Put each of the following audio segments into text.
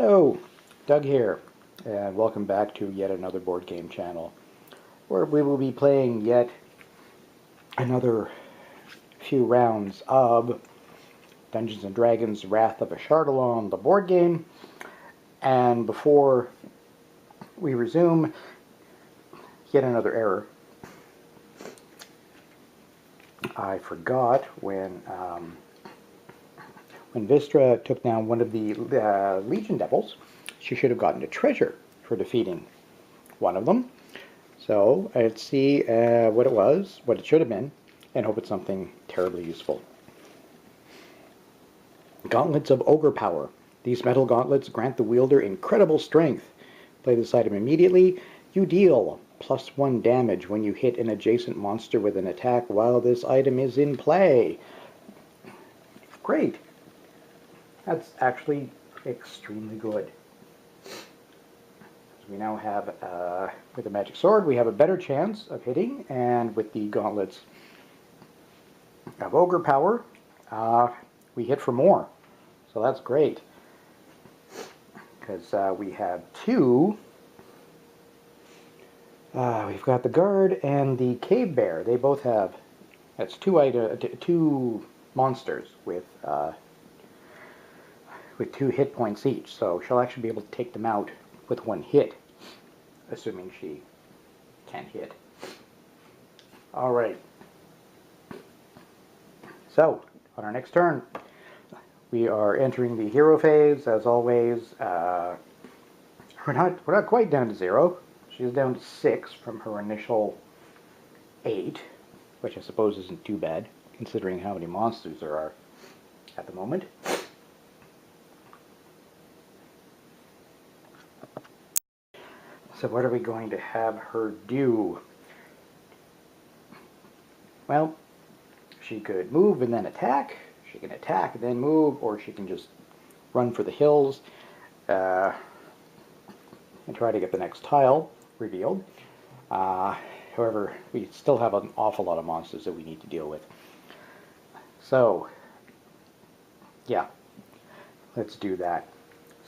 Hello, Doug here, and welcome back to yet another board game channel, where we will be playing yet another few rounds of Dungeons & Dragons Wrath of Ashardalon, the board game. And before we resume, yet another error. I forgot when Vistra took down one of the Legion Devils, she should have gotten a treasure for defeating one of them. So let's see what it was, what it should have been, and hope it's something terribly useful. Gauntlets of Overpower. These metal gauntlets grant the wielder incredible strength. Play this item immediately. You deal +1 damage when you hit an adjacent monster with an attack while this item is in play. Great. That's actually extremely good. We now have, with the magic sword, we have a better chance of hitting, and with the gauntlets of ogre power, we hit for more. So that's great. Because we have two. We've got the guard and the cave bear. They both have, that's two monsters with 2 hit points each. So she'll actually be able to take them out with 1 hit, assuming she can hit. Alright. So, on our next turn, we are entering the hero phase, as always. We're not quite down to 0. She's down to 6 from her initial 8, which I suppose isn't too bad, considering how many monsters there are at the moment. So what are we going to have her do? Well, she could move and then attack. She can attack and then move, or she can just run for the hills and try to get the next tile revealed. However, we still have an awful lot of monsters that we need to deal with. So, yeah, let's do that.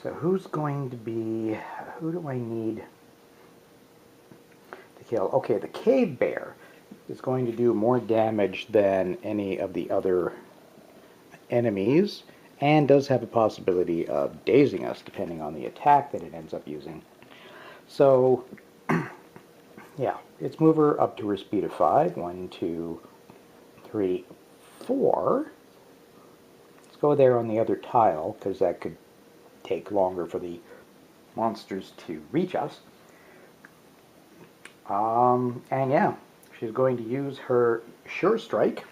So who's going to be, who do I need to kill? Okay, the cave bear is going to do more damage than any of the other enemies, and does have a possibility of dazing us depending on the attack that it ends up using. So, yeah, let's move her up to her speed of 5. 1, 2, 3, 4. Let's go there on the other tile, because that could take longer for the monsters to reach us. And yeah, she's going to use her Sure Strike.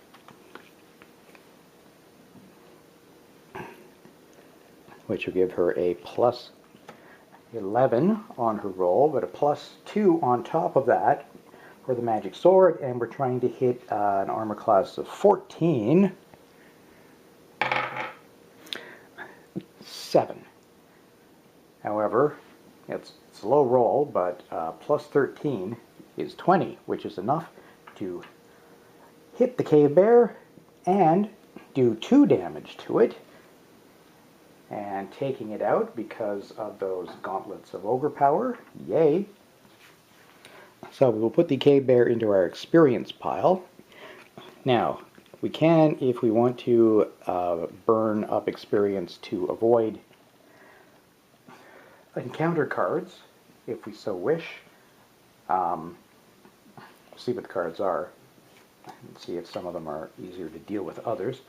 Which will give her a +11 on her roll, but a +2 on top of that for the magic sword, and we're trying to hit an armor class of 14. 7. However, it's a low roll, but +13 is 20, which is enough to hit the cave bear and do 2 damage to it. And taking it out because of those Gauntlets of Overpower. Yay! So we will put the cave bear into our experience pile. Now, we can, if we want to, burn up experience to avoid encounter cards, if we so wish. See what the cards are, and see if some of them are easier to deal with others.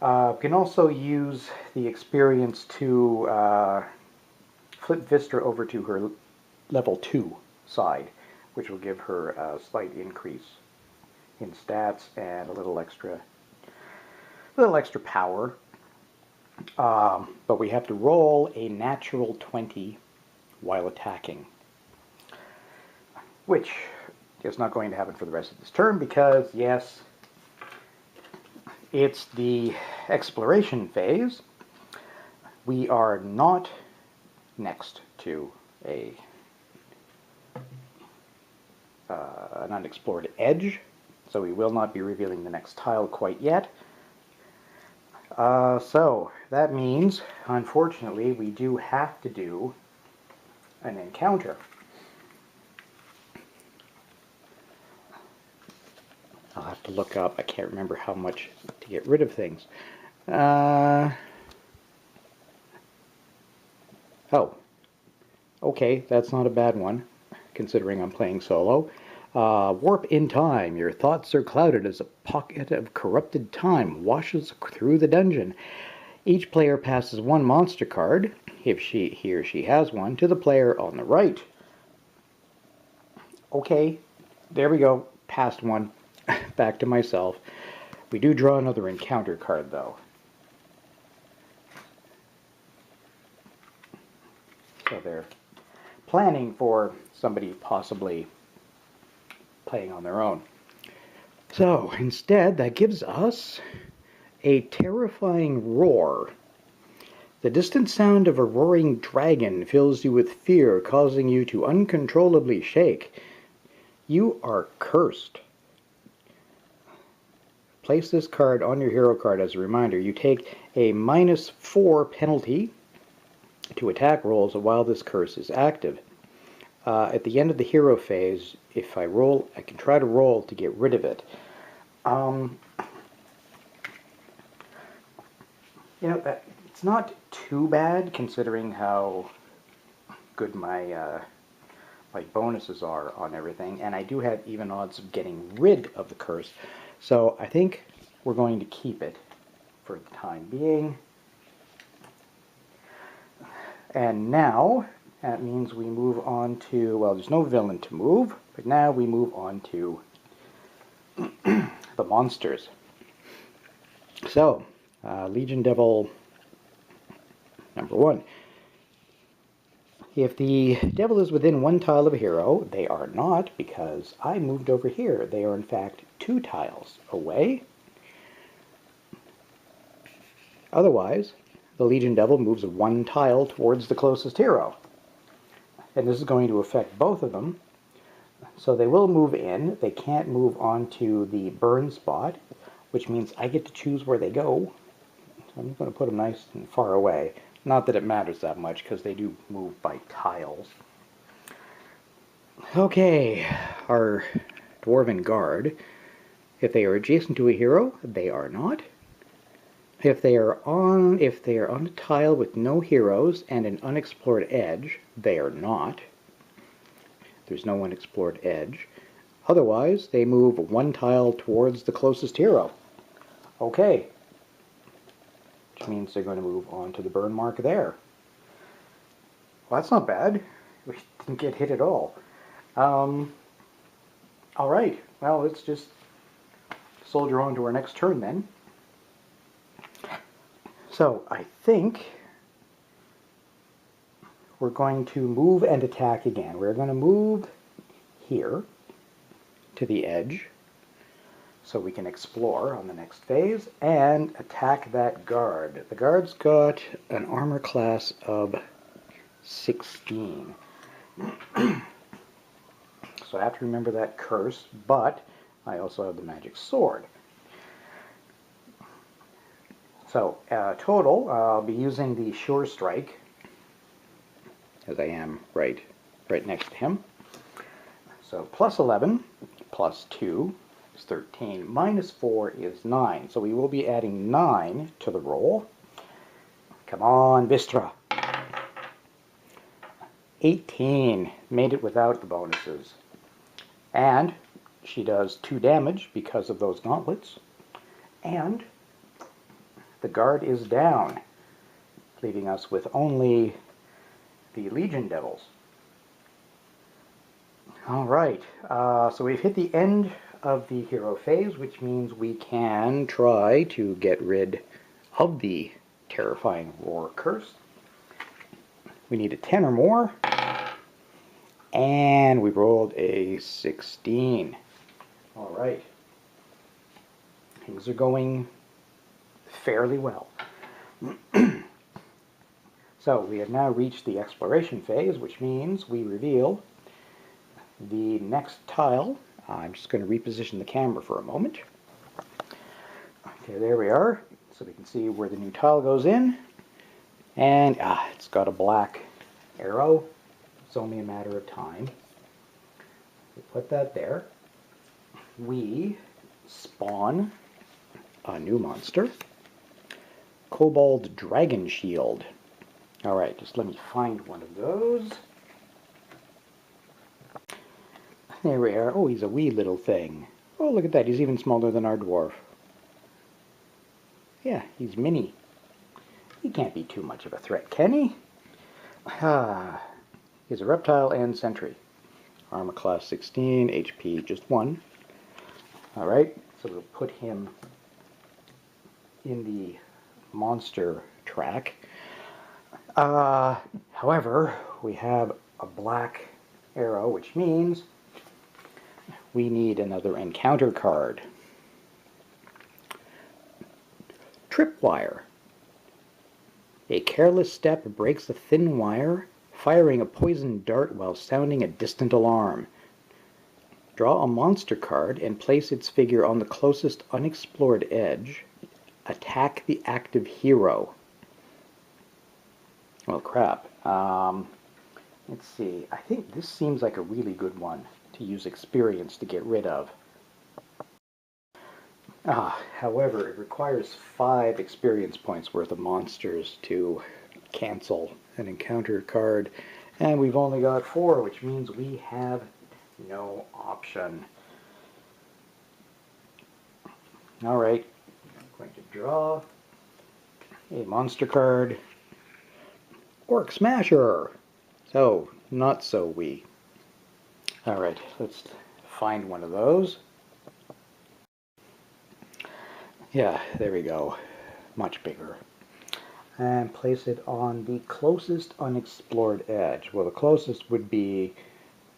We can also use the experience to flip Vistra over to her level 2 side, which will give her a slight increase in stats and a little extra power. But we have to roll a natural 20 while attacking, which is not going to happen for the rest of this turn because, yes, it's the exploration phase. We are not next to an unexplored edge, so we will not be revealing the next tile quite yet. So that means, unfortunately, we do have to do an encounter. I'll have to look up. I can't remember how much to get rid of things. Oh, okay, that's not a bad one, considering I'm playing solo. Warp in time. Your thoughts are clouded as a pocket of corrupted time washes through the dungeon. Each player passes one monster card, if he or she has one, to the player on the right. Okay, there we go. Passed one. Back to myself. We do draw another encounter card, though. So they're planning for somebody possibly playing on their own. So instead, that gives us a terrifying roar. The distant sound of a roaring dragon fills you with fear, causing you to uncontrollably shake. You are cursed. Place this card on your hero card as a reminder. You take a -4 penalty to attack rolls while this curse is active. At the end of the hero phase, if I roll, I can try to roll to get rid of it. It's not too bad considering how good my my bonuses are on everything, and I do have even odds of getting rid of the curse. So I think we're going to keep it for the time being. And now, that means we move on to, well, there's no villain to move, but now we move on to the monsters. So, Legion Devil number 1. If the devil is within 1 tile of a hero, they are not, because I moved over here. They are in fact 2 tiles away. Otherwise, the Legion Devil moves 1 tile towards the closest hero. And this is going to affect both of them. So they will move in. They can't move on to the burn spot, which means I get to choose where they go. So I'm going to put them nice and far away. Not that it matters that much, because they do move by tiles. Okay, our Dwarven Guard. If they are adjacent to a hero, they are not. If they are on a tile with no heroes and an unexplored edge, they are not. There's no unexplored edge. Otherwise, they move 1 tile towards the closest hero. Okay. Which means they're going to move on to the burn mark there. Well, that's not bad. We didn't get hit at all. Alright, well, let's just soldier on to our next turn then. So, I think we're going to move and attack again. We're going to move here to the edge so we can explore on the next phase and attack that guard. The guard's got an armor class of 16. So I have to remember that curse, but I also have the magic sword. So total, I'll be using the Sure Strike, as I am right next to him. So plus 11, plus 2 is 13, minus 4 is 9. So we will be adding 9 to the roll. Come on, Vistra. 18, made it without the bonuses. And she does 2 damage because of those gauntlets. And the guard is down, leaving us with only the Legion Devils. Alright, so we've hit the end of the hero phase, which means we can try to get rid of the terrifying roar curse. We need a 10 or more, and we rolled a 16. Alright, things are going fairly well. So we have now reached the exploration phase, which means we reveal the next tile. I'm just going to reposition the camera for a moment. Okay, there we are. so we can see where the new tile goes in. And it's got a black arrow. It's only a matter of time. We put that there. We spawn a new monster. Kobold Dragon Shield. Alright, just let me find one of those. There we are. Oh, he's a wee little thing. Oh, look at that. He's even smaller than our dwarf. Yeah, he's mini. He can't be too much of a threat, can he? He's a reptile and sentry. Armor class 16, HP just 1. Alright, so we'll put him in the monster track. However, we have a black arrow, which means we need another encounter card. Tripwire. A careless step breaks a thin wire, firing a poisoned dart while sounding a distant alarm. Draw a monster card and place its figure on the closest unexplored edge. Attack the active hero. Well, crap. Let's see. I think this seems like a really good one to use experience to get rid of. However, it requires 5 experience points worth of monsters to cancel an encounter card, and we've only got 4, which means we have no option. Alright, I'm going to draw a monster card. Orc Smasher! So, not so wee. Alright, let's find one of those. Yeah, there we go. Much bigger. And place it on the closest unexplored edge. Well, the closest would be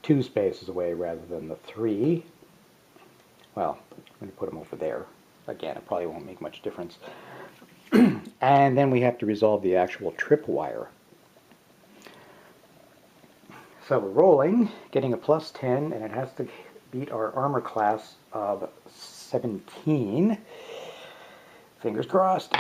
2 spaces away rather than the 3. Well, I'm going to put them over there. Again, it probably won't make much difference. And then we have to resolve the actual tripwire. So we're rolling, getting a plus 10, and it has to beat our armor class of 17. Fingers crossed.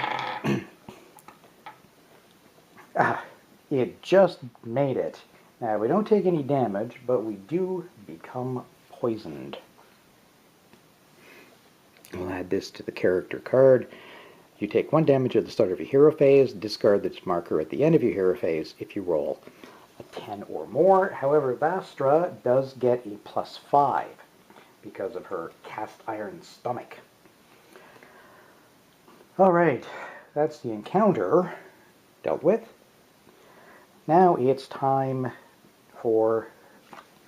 It just made it. Now, we don't take any damage, but we do become poisoned. We'll add this to the character card. You take 1 damage at the start of your hero phase, discard this marker at the end of your hero phase if you roll a 10 or more. However, Vistra does get a plus 5 because of her cast iron stomach. Alright, that's the encounter dealt with. Now it's time for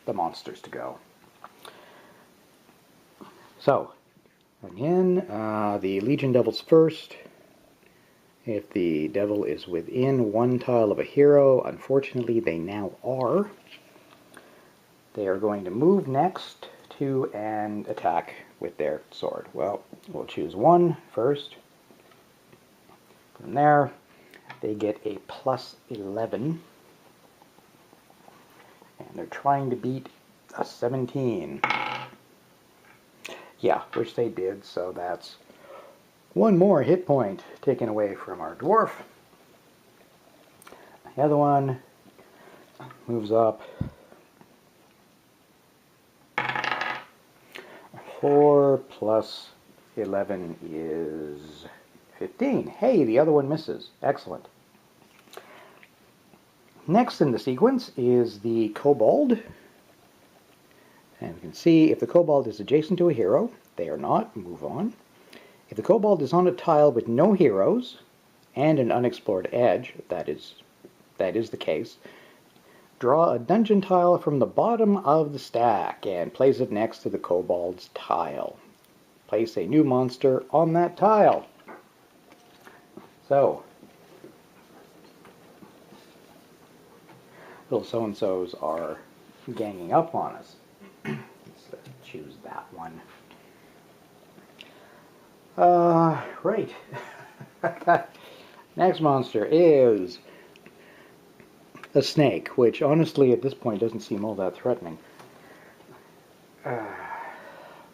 the monsters to go. So, again, the Legion Devils first. If the devil is within 1 tile of a hero, unfortunately they now are. They are going to move next to and attack with their sword. Well, we'll choose 1 first. From there, they get a plus 11. And they're trying to beat a 17. Yeah, which they did, so that's 1 more hit point taken away from our dwarf. The other one moves up. 4 plus 11 is 15. Hey, the other one misses. Excellent. Next in the sequence is the Kobold. And you can see if the Kobold is adjacent to a hero, they are not. Move on. If the Kobold is on a tile with no heroes and an unexplored edge, that is the case, draw a dungeon tile from the bottom of the stack and place it next to the Kobold's tile. Place a new monster on that tile. So, little so-and-sos are ganging up on us. Let's choose that one. Right. Next monster is a snake, which honestly at this point doesn't seem all that threatening.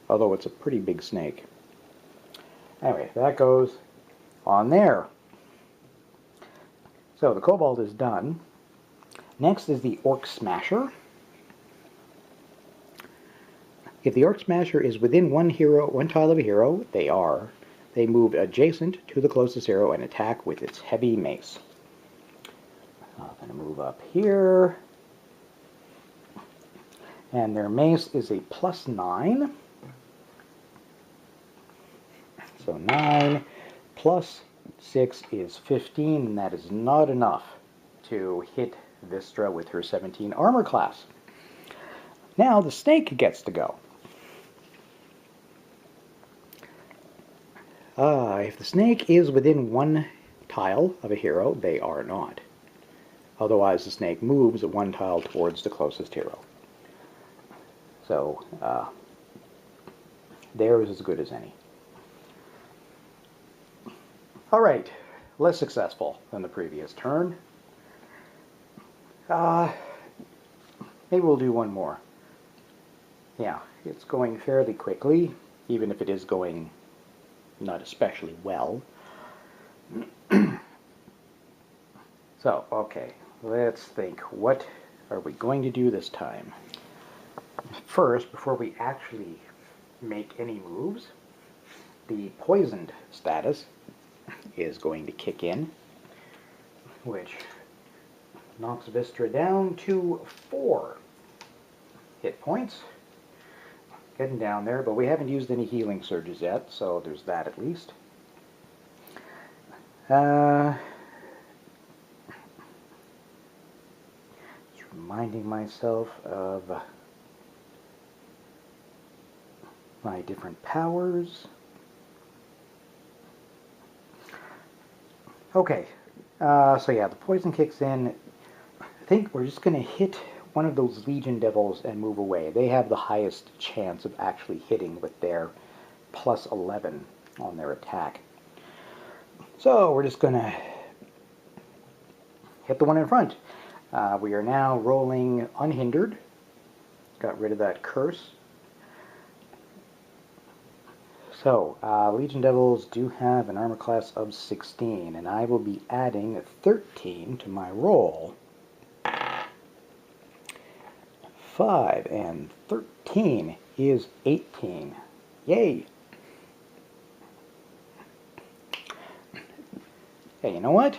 Although it's a pretty big snake. Anyway, that goes on there. So the Kobold is done. Next is the Orc Smasher. If the Orc Smasher is within one tile of a hero, they move adjacent to the closest hero and attack with its heavy mace. I'm going to move up here. And their mace is a +9. So 9 plus 6 is 15, and that is not enough to hit Vistra with her 17 armor class. Now the snake gets to go. If the snake is within one tile of a hero, they are not. Otherwise, the snake moves one tile towards the closest hero. So, theirs is as good as any. Alright, less successful than the previous turn. Maybe we'll do one more. Yeah, it's going fairly quickly, even if it is going not especially well. So, okay, let's think. What are we going to do this time? First, before we actually make any moves, the poisoned status is going to kick in, which knocks Vistra down to 4 hit points. Getting down there, but we haven't used any healing surges yet, so there's that at least. Just reminding myself of my different powers. Okay, so yeah, the poison kicks in. I think we're just going to hit one of those Legion Devils and move away. They have the highest chance of actually hitting with their +11 on their attack. So we're just going to hit the one in front. We are now rolling unhindered. Got rid of that curse. So, Legion Devils do have an armor class of 16, and I will be adding 13 to my roll. 5 and 13 is 18. Yay! Hey, you know what?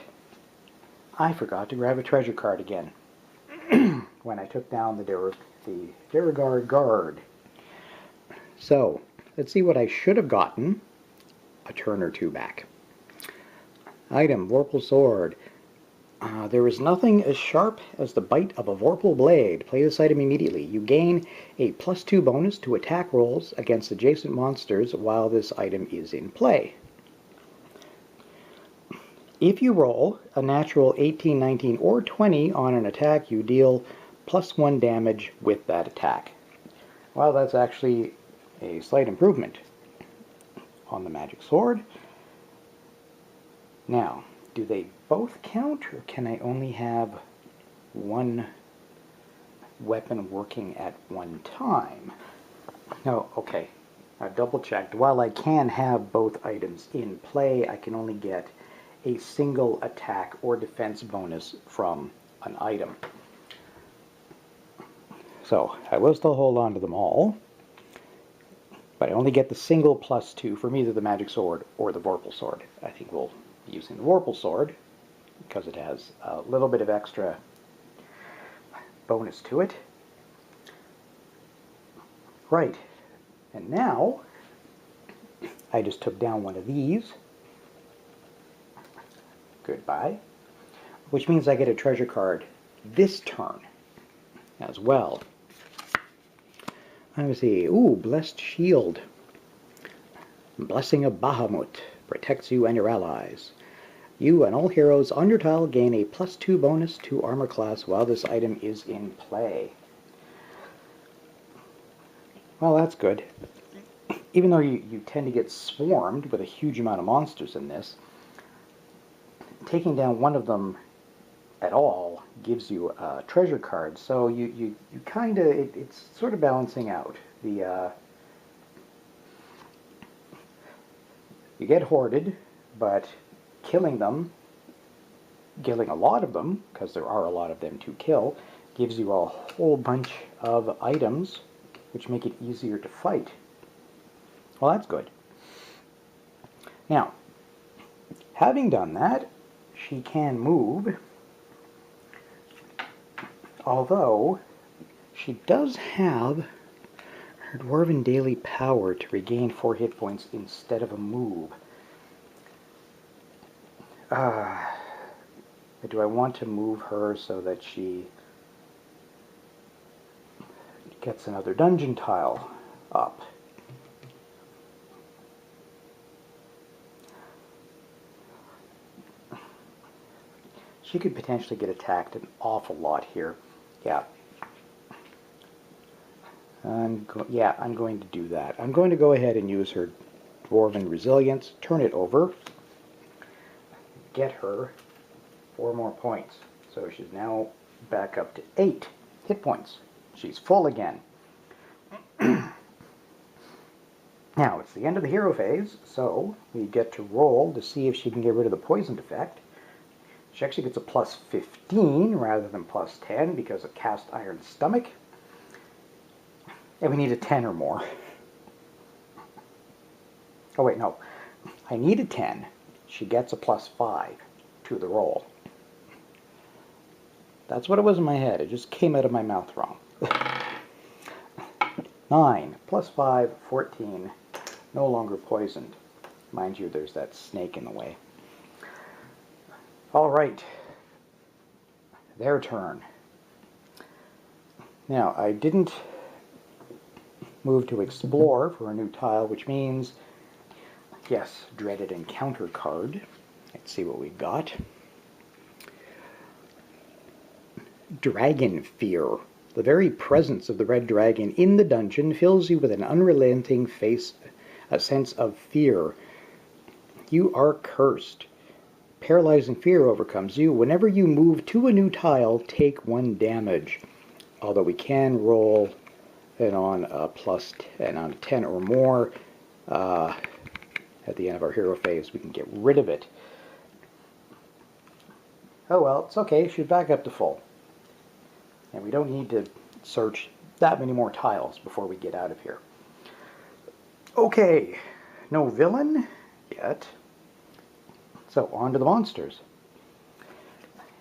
I forgot to grab a treasure card again when I took down the Duragard Guard. So, let's see what I should have gotten a turn or two back. Item, Vorpal Sword. There is nothing as sharp as the bite of a Vorpal Blade. Play this item immediately. You gain a +2 bonus to attack rolls against adjacent monsters while this item is in play. If you roll a natural 18, 19, or 20 on an attack, you deal +1 damage with that attack. Well, that's actually a slight improvement on the magic sword. Now, do they both count, or can I only have one weapon working at one time? No, okay. I've double checked. While I can have both items in play, I can only get a single attack or defense bonus from an item. So, I will still hold on to them all, but I only get the single +2 from either the magic sword or the Vorpal Sword. I think we'll be using the Vorpal Sword because it has a little bit of extra bonus to it. Right, and now I just took down one of these. Goodbye. Which means I get a treasure card this turn as well. Let me see. Ooh, Blessed Shield. Blessing of Bahamut protects you and your allies. You and all heroes on your tile gain a +2 bonus to armor class while this item is in play. Well, that's good. Even though you tend to get swarmed with a huge amount of monsters in this, taking down one of them at all gives you a treasure card. So you kind of, it's sort of balancing out. You get hoarded, but killing them, killing a lot of them, because there are a lot of them to kill, gives you a whole bunch of items which make it easier to fight. Well, that's good. Now, having done that, she can move, although she does have her Dwarven Daily Power to regain 4 hit points instead of a move. Do I want to move her so that she gets another dungeon tile up? She could potentially get attacked an awful lot here. Yeah. I'm going to do that. I'm going to go ahead and use her Dwarven Resilience, turn it over, get her 4 more points. So she's now back up to 8 hit points. She's full again. Now, it's the end of the hero phase, so we get to roll to see if she can get rid of the poisoned effect. She actually gets a plus 15 rather than plus 10 because of Cast Iron Stomach. And we need a 10 or more. Oh wait, no. I need a 10. She gets a plus 5 to the roll. That's what it was in my head. It just came out of my mouth wrong. 9 plus 5, 14. No longer poisoned. Mind you, there's that snake in the way. All right. Their turn. Now, I didn't move to explore for a new tile, which means, yes, dreaded encounter card. Let's see what we've got. Dragon Fear. The very presence of the red dragon in the dungeon fills you with an unrelenting sense of fear. You are cursed. Paralyzing fear overcomes you. Whenever you move to a new tile, take 1 damage. Although we can roll it on a plus 10, on a 10 or more at the end of our hero phase, we can get rid of it. Oh well, it's okay. She's back up to full. And we don't need to search that many more tiles before we get out of here. Okay, no villain yet. So, on to the monsters.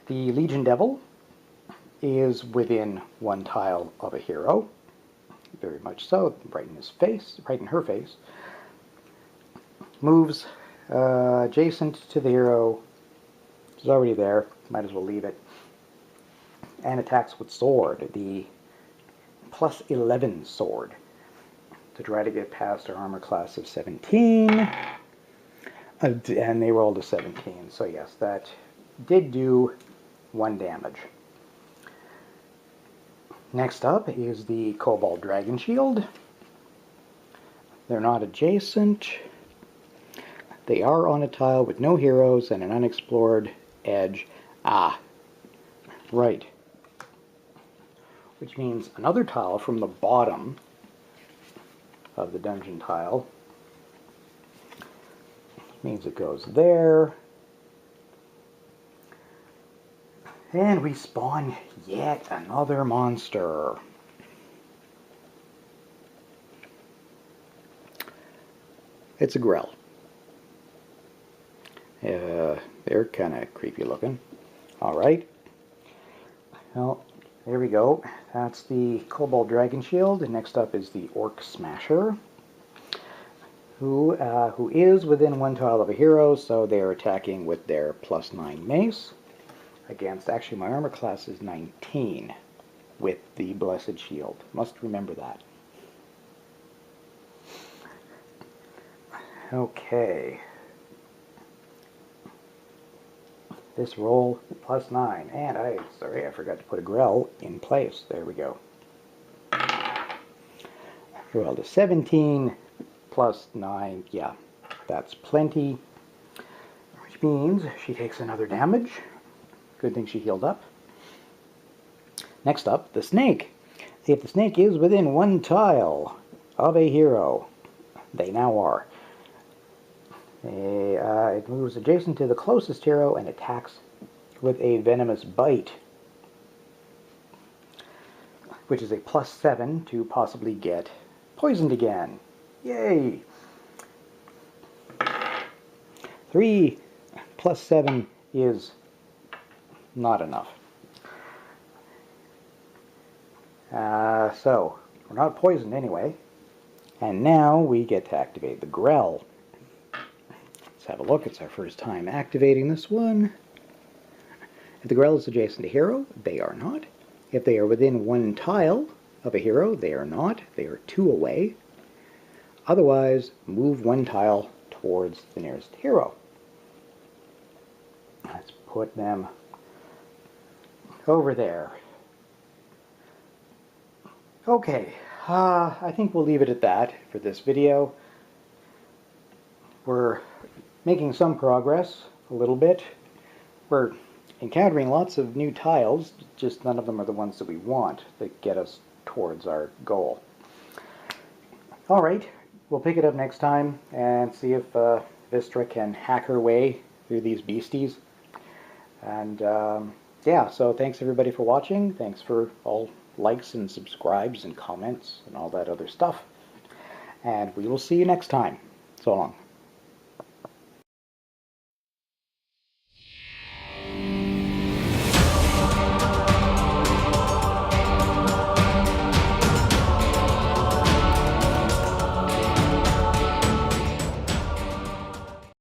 The Legion Devil is within 1 tile of a hero. Very much so, right in his face, right in her face. Moves adjacent to the hero. She's already there, might as well leave it. And attacks with sword, the plus 11 sword, to try to get past her armor class of 17. And they rolled a 17, so yes, that did do 1 damage. Next up is the Kobold Dragon Shield. They're not adjacent. They are on a tile with no heroes and an unexplored edge. Ah, right. Which means another tile from the bottom of the dungeon tile. Means it goes there. And we spawn yet another monster. It's a Grell. They're kind of creepy looking. Alright. Well, there we go. That's the Kobold Dragon Shield. And next up is the Orc Smasher, who is within 1 tile of a hero, so they're attacking with their plus 9 mace. Against, actually my armor class is 19 with the Blessed Shield. Must remember that. Okay. This roll plus 9. And I forgot to put a Grell in place. There we go. Rolled a 17 plus 9. Yeah, that's plenty. Which means she takes another damage. Good thing she healed up. Next up, the snake. If the snake is within 1 tile of a hero, they now are. It moves adjacent to the closest hero and attacks with a venomous bite, which is a +7 to possibly get poisoned again. Yay! 3 +7 is not enough. So, we're not poisoned anyway. And now we get to activate the Grell. Let's have a look. It's our first time activating this one. If the Grell is adjacent to hero, they are not. If they are within 1 tile of a hero, they are not. They are 2 away. Otherwise, move 1 tile towards the nearest hero. Let's put them over there. Okay, I think we'll leave it at that for this video. We're making some progress, a little bit. We're encountering lots of new tiles, just none of them are the ones that we want that get us towards our goal. Alright, we'll pick it up next time and see if Vistra can hack her way through these beasties. And yeah, so thanks everybody for watching. Thanks for all likes and subscribes and comments and all that other stuff. And we will see you next time. So long.